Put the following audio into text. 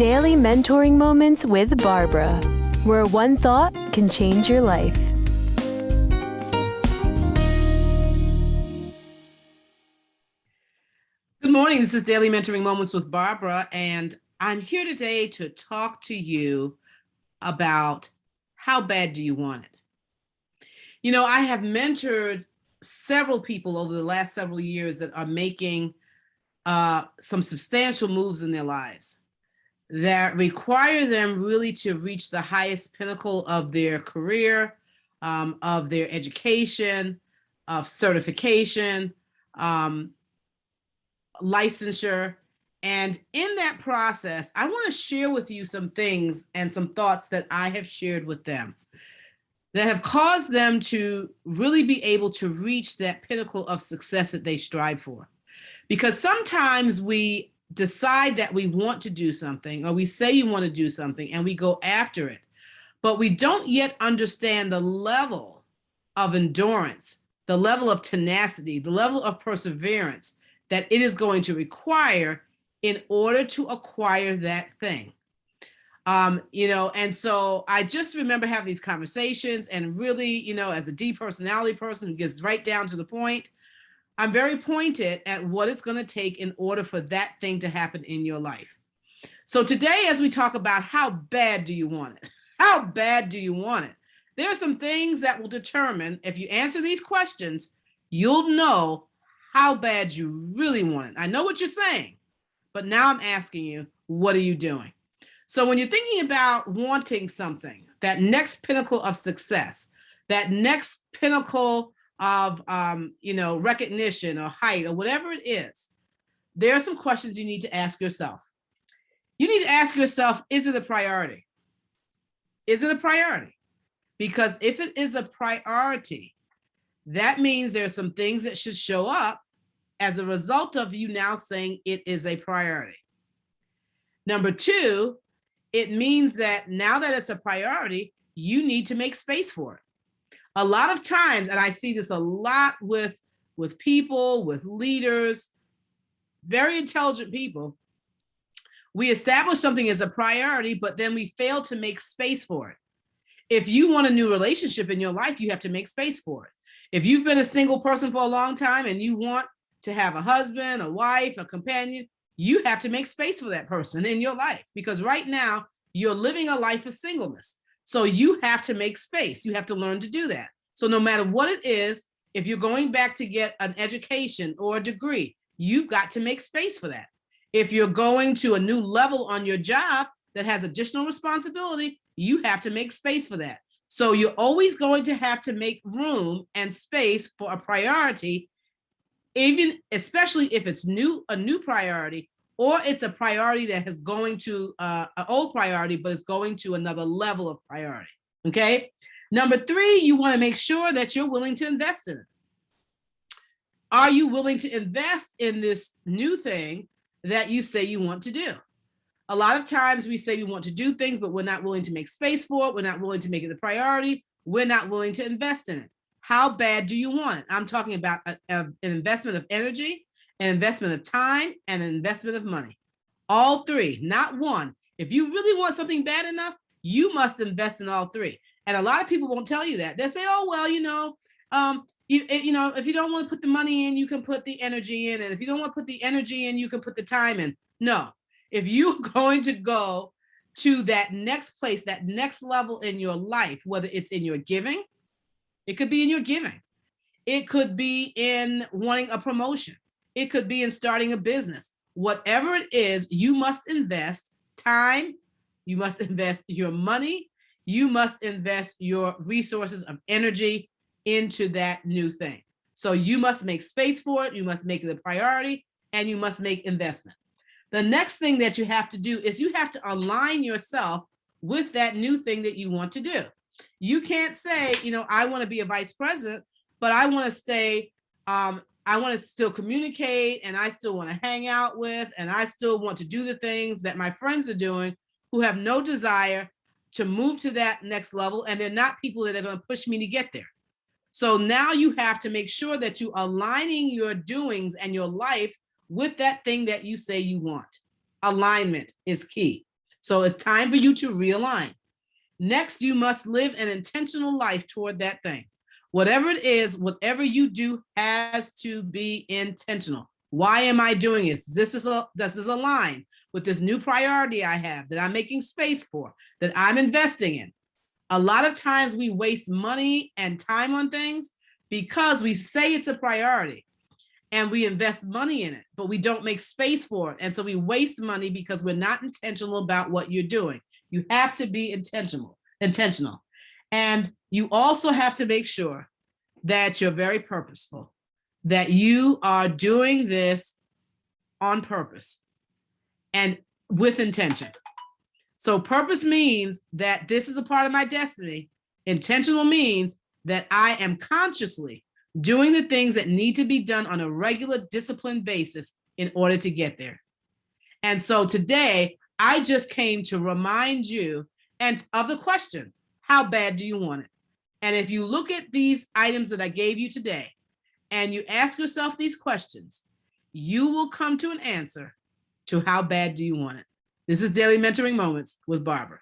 Daily mentoring moments with Barbara, where one thought can change your life. Good morning. This is Daily Mentoring Moments with Barbara, and I'm here today to talk to you about how bad do you want it? You know, I have mentored several people over the last several years that are making some substantial moves in their lives that require them really to reach the highest pinnacle of their career, of their education, of certification, um, licensure. And in that process, I want to share with you some things and some thoughts that I have shared with them that have caused them to really be able to reach that pinnacle of success that they strive for. Because sometimes we decide that we want to do something, or we say you want to do something, and we go after it, but we don't yet understand the level of endurance, the level of tenacity, the level of perseverance that it is going to require in order to acquire that thing. And so I just remember having these conversations, and really, as a D personality person who gets right down to the point, I'm very pointed at what it's going to take in order for that thing to happen in your life. So today, as we talk about how bad do you want it? How bad do you want it? There are some things that will determine, if you answer these questions, you'll know how bad you really want it. I know what you're saying, but now I'm asking you, what are you doing? So when you're thinking about wanting something, that next pinnacle of success, that next pinnacle of recognition or height or whatever it is, there are some questions you need to ask yourself. You need to ask yourself, is it a priority? Is it a priority? Because if it is a priority, that means there are some things that should show up as a result of you now saying it is a priority. Number two, it means that now that it's a priority, you need to make space for it. A lot of times, and I see this a lot with people, with leaders, very intelligent people, we establish something as a priority, but then we fail to make space for it. If you want a new relationship in your life, you have to make space for it. If you've been a single person for a long time and you want to have a husband, a wife, a companion, you have to make space for that person in your life, because right now you're living a life of singleness. So you have to make space. You have to learn to do that. So no matter what it is, if you're going back to get an education or a degree, you've got to make space for that. If you're going to a new level on your job that has additional responsibility, you have to make space for that. So you're always going to have to make room and space for a priority, even especially if it's a new priority, or it's a priority that is going to an old priority, but it's going to another level of priority. Okay. Number three, you want to make sure that you're willing to invest in it. Are you willing to invest in this new thing that you say you want to do? A lot of times we say we want to do things, but we're not willing to make space for it. We're not willing to make it the priority. We're not willing to invest in it. How bad do you want it? I'm talking about an investment of energy, an investment of time, and an investment of money. All three, not one. If you really want something bad enough, you must invest in all three. And a lot of people won't tell you that. They'll say, oh, well, if you don't want to put the money in, you can put the energy in. And if you don't want to put the energy in, you can put the time in. No, if you're going to go to that next place, that next level in your life, whether it's in your giving, it could be in your giving. It could be in wanting a promotion. It could be in starting a business. Whatever it is, you must invest time. You must invest your money. You must invest your resources of energy into that new thing. So you must make space for it. You must make it a priority, and you must make investment. The next thing that you have to do is you have to align yourself with that new thing that you want to do. You can't say, I want to be a vice president, but I want to stay, I want to still communicate, and I still want to hang out with, and I still want to do the things that my friends are doing who have no desire to move to that next level. And they're not people that are going to push me to get there. So now you have to make sure that you aligning your doings and your life with that thing that you say you want. Alignment is key. So it's time for you to realign. Next, you must live an intentional life toward that thing. Whatever it is, whatever you do has to be intentional. Why am I doing this? Does this align with this new priority I have that I'm making space for, that I'm investing in? A lot of times we waste money and time on things because we say it's a priority and we invest money in it, but we don't make space for it. And so we waste money because we're not intentional about what you're doing. You have to be intentional. And you also have to make sure that you're very purposeful, that you are doing this on purpose and with intention. So purpose means that this is a part of my destiny. Intentional means that I am consciously doing the things that need to be done on a regular, disciplined basis in order to get there. And so today, I just came to remind you and of the question, how bad do you want it? And if you look at these items that I gave you today, and you ask yourself these questions, you will come to an answer to how bad do you want it. This is Daily Mentoring Moments with Barbara.